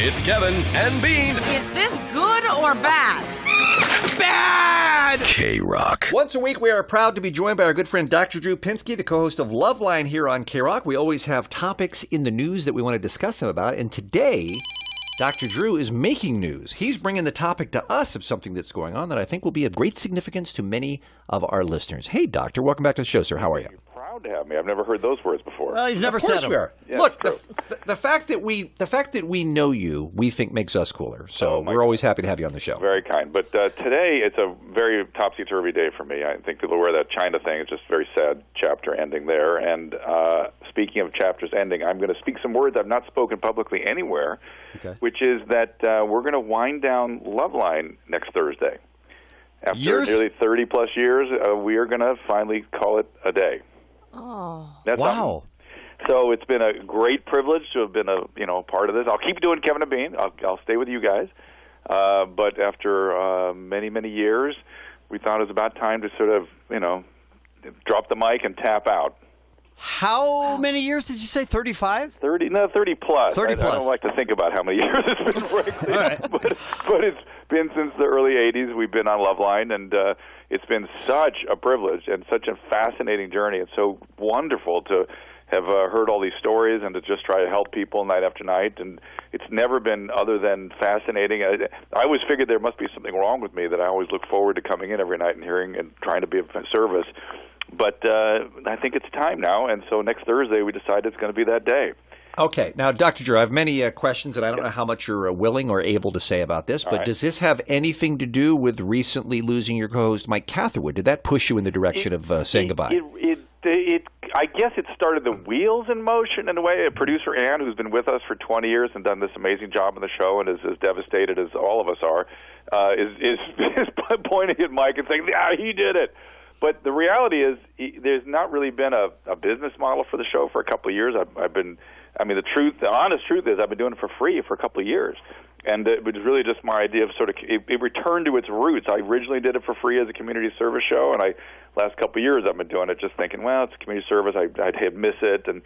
It's Kevin and Bean. Is this good or bad? Bad! KROQ. Once a week, we are proud to be joined by our good friend Dr. Drew Pinsky, the co-host of Loveline here on KROQ. We always have topics in the news that we want to discuss them about, and today, Dr. Drew is making news. He's bringing the topic to us of something that's going on that I think will be of great significance to many of our listeners. Hey, Doctor, welcome back to the show, sir. How are you? Proud to have me. I've never heard those words before. Well, he's never said them. We are. Yeah, Look, the fact that we know you, we think makes us cooler. So we're always happy to have you on the show. Very kind. But today, it's a very topsy-turvy day for me. I think people wear that China thing. It's just a very sad chapter ending there. And speaking of chapters ending, I'm going to speak some words I've not spoken publicly anywhere, which is that we're going to wind down Loveline next Thursday. After nearly 30-plus years, we are going to finally call it a day. Oh, that's wow! Awesome. So it's been a great privilege to have been a part of this. I'll keep doing Kevin and Bean. I'll stay with you guys. But after many years, we thought it was about time to sort of drop the mic and tap out. How many years did you say? 35? 30 plus. 30 plus. I don't like to think about how many years it's been, frankly. Right. but it's been since the early 80s. We've been on Loveline, and it's been such a privilege and such a fascinating journey. It's so wonderful to have heard all these stories and to just try to help people night after night. And it's never been other than fascinating. I always figured there must be something wrong with me, that I always look forward to coming in every night and hearing and trying to be of service. But I think it's time now, and so next Thursday we decided it's going to be that day. Okay. Now, Dr. Drew, I have many questions, and I don't know how much you're willing or able to say about this, but does this have anything to do with recently losing your co-host, Mike Catherwood? Did that push you in the direction of saying goodbye? I guess it started the wheels in motion in a way. Producer Ann, who's been with us for 20 years and done this amazing job on the show and is as devastated as all of us are, is pointing at Mike and saying, "Yeah, he did it." But the reality is, there's not really been a business model for the show for a couple of years. The honest truth is, I've been doing it for free for a couple of years. And it was really just my idea of it returned to its roots. I originally did it for free as a community service show, and last couple of years I've been doing it just thinking, well, it's community service, I'd miss it, and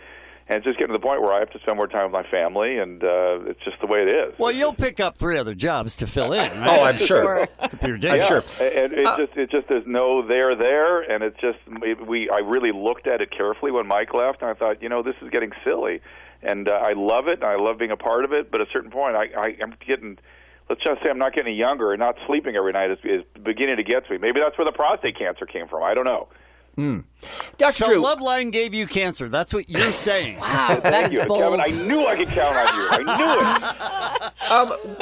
it's just getting to the point where I have to spend more time with my family, and it's just the way it is. Well, you'll pick up 3 other jobs to fill in, right? Oh, I'm sure. To be ridiculous. I'm sure. And it just there's no there, and it's just I really looked at it carefully when Mike left, and I thought, this is getting silly, and I love it, and I love being a part of it, but at a certain point, I'm getting. Let's just say I'm not getting younger, and not sleeping every night is beginning to get to me. Maybe that's where the prostate cancer came from. I don't know. So Loveline gave you cancer. That's what you're saying. Wow, that is bold. Kevin, I knew I could count on you. I knew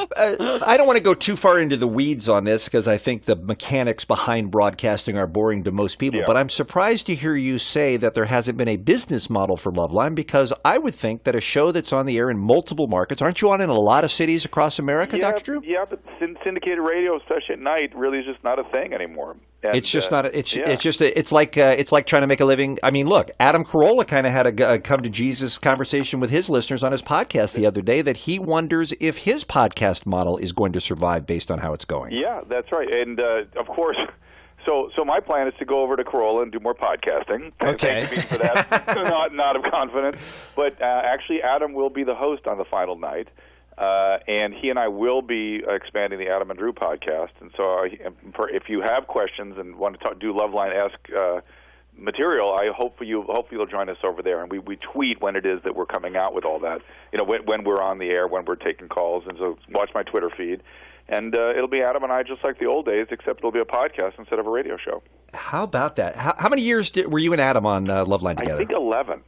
it. I don't want to go too far into the weeds on this because I think the mechanics behind broadcasting are boring to most people. Yeah. But I'm surprised to hear you say that there hasn't been a business model for Loveline, because I would think that a show that's on the air in multiple markets, aren't you on in a lot of cities across America, Dr. Drew? Yeah, but syndicated radio, especially at night, really is just not a thing anymore. And, it's just not. It's like trying to make a living. I mean, look, Adam Carolla kind of had a come to Jesus conversation with his listeners on his podcast the other day that he wonders if his podcast model is going to survive based on how it's going. Yeah, that's right. And of course, so my plan is to go over to Carolla and do more podcasting. Okay. Thanks for that. not of confidence, but actually, Adam will be the host on the final night. And he and I will be expanding the Adam and Drew podcast. And so if you have questions and want to do Loveline-esque material, hopefully you'll join us over there. And we tweet when it is that we're coming out with all that, when we're on the air, when we're taking calls. And so watch my Twitter feed. And it'll be Adam and I just like the old days, except it'll be a podcast instead of a radio show. How about that? How many years were you and Adam on Loveline together? I think 11.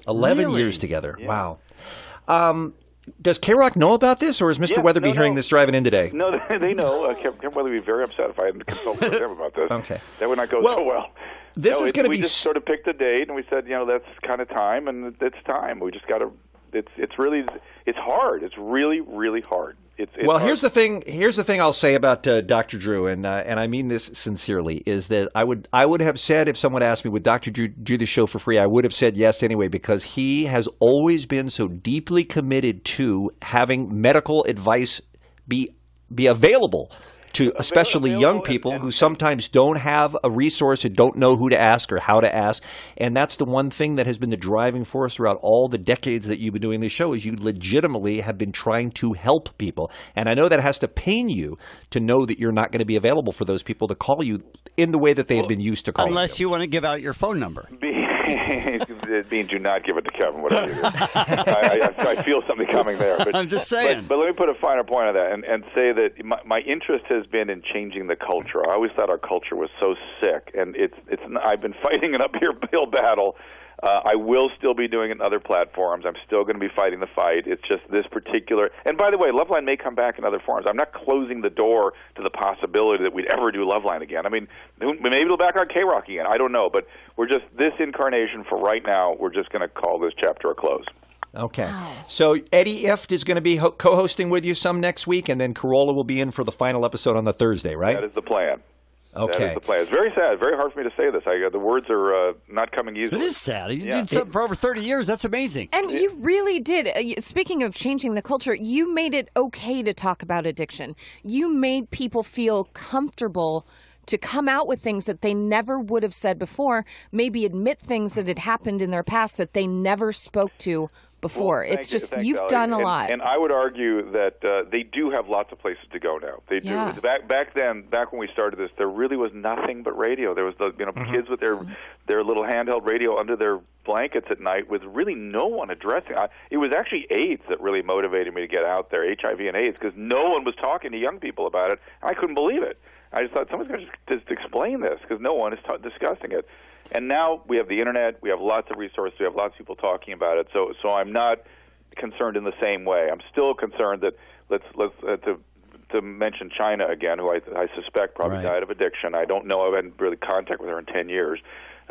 11 Really? years together. Yeah. Wow. Does KROQ know about this, or is Mr. Weatherby hearing this driving in today? No, they know. Kevin Weatherby would be very upset if I hadn't consulted with him about this. Okay. That would not go so well. This is going to be. We just sort of picked a date, and we said, that's kind of time, and it's time. We just got to. It's really hard. It's really, really hard. Well, here's the thing. Here's the thing I'll say about Dr. Drew, and I mean this sincerely, is that I would have said, if someone asked me, would Dr. Drew do the show for free, I would have said yes anyway, because he has always been so deeply committed to having medical advice be available to especially young people who sometimes don't have a resource and don't know who to ask or how to ask. And that's the one thing that has been the driving force throughout all the decades that you've been doing this show is you legitimately have been trying to help people. And I know that has to pain you to know that you're not going to be available for those people to call you in the way that they have been used to calling unless you want to give out your phone number. Bean, do not give it to Kevin, whatever you do. I feel something coming there. But, I'm just saying. But let me put a finer point on that and say that my interest has been in changing the culture. I always thought our culture was so sick, and I've been fighting an uphill battle. I will still be doing it in other platforms. I'm still going to be fighting the fight. It's just this particular – and by the way, Loveline may come back in other forms. I'm not closing the door to the possibility that we'd ever do Loveline again. I mean, maybe it'll back on KROQ again. I don't know. But we're just – this incarnation for right now, we're just going to call this chapter a close. Okay. Wow. So Eddie Ift is going to be co-hosting with you some next week, and then Carolla will be in for the final episode on the Thursday, right? That is the plan. Okay. That is the plan. It's very sad, very hard for me to say this. The words are not coming easily. It is sad. You did something for over 30 years. That's amazing. And you really did. Speaking of changing the culture, you made it okay to talk about addiction. You made people feel comfortable to come out with things that they never would have said before, maybe admit things that had happened in their past that they never spoke to before. Well, it's just, you've done a lot. And I would argue that they do have lots of places to go now. They do. Yeah. Back then, back when we started this, there really was nothing but radio. There was the kids with their little handheld radio under their blankets at night with really no one addressing. It was actually AIDS that really motivated me to get out there, HIV and AIDS, because no one was talking to young people about it. I couldn't believe it. I just thought someone's going to just explain this because no one is discussing it. And now we have the internet, we have lots of resources, we have lots of people talking about it. So I'm not concerned in the same way. I'm still concerned that to mention China again, who I suspect probably died of addiction. I don't know. I haven't really contact with her in 10 years.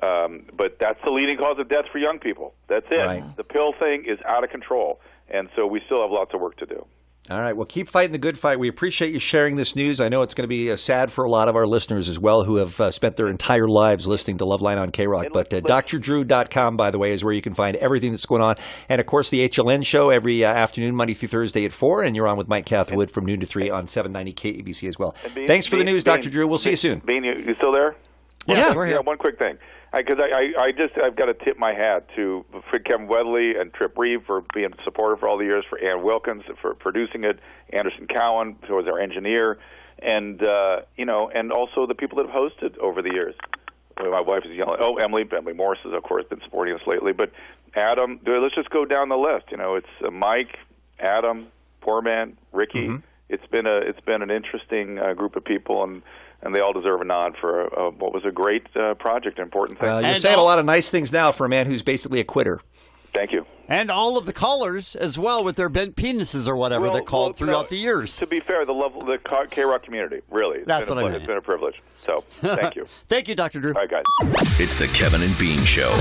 But that's the leading cause of death for young people. That's it. Right. The pill thing is out of control, and so we still have lots of work to do. All right. Well, keep fighting the good fight. We appreciate you sharing this news. I know it's going to be sad for a lot of our listeners as well who have spent their entire lives listening to Loveline on KROQ. But drdrew.com, by the way, is where you can find everything that's going on. And, of course, the HLN show every afternoon, Monday through Thursday at 4. And you're on with Mike Catherwood from noon to 3 on 790 KABC as well. Thanks for the news, Dr. Drew. We'll see you soon. Bean, you still there? Yes, we're here. Yeah, one quick thing. Because I've got to tip my hat to Kevin Wedley and Trip Reeve for being supportive for all the years, for Ann Wilkins for producing it, Anderson Cowan, who was our engineer, and and also the people that have hosted over the years. My wife is yelling. Oh, Emily Morris has, of course, been supporting us lately. But Adam, let's just go down the list. It's Mike, Adam, Poor Man, Ricky. Mm-hmm. It's been an interesting group of people, and they all deserve a nod for what was a great project, important thing. You're saying a lot of nice things now for a man who's basically a quitter. Thank you. And all of the callers as well with their bent penises or whatever they called throughout the years. To be fair, the KROQ community, really. That's what I mean. It's been a privilege. So, thank you. Thank you, Dr. Drew. All right, guys. It's the Kevin and Bean Show.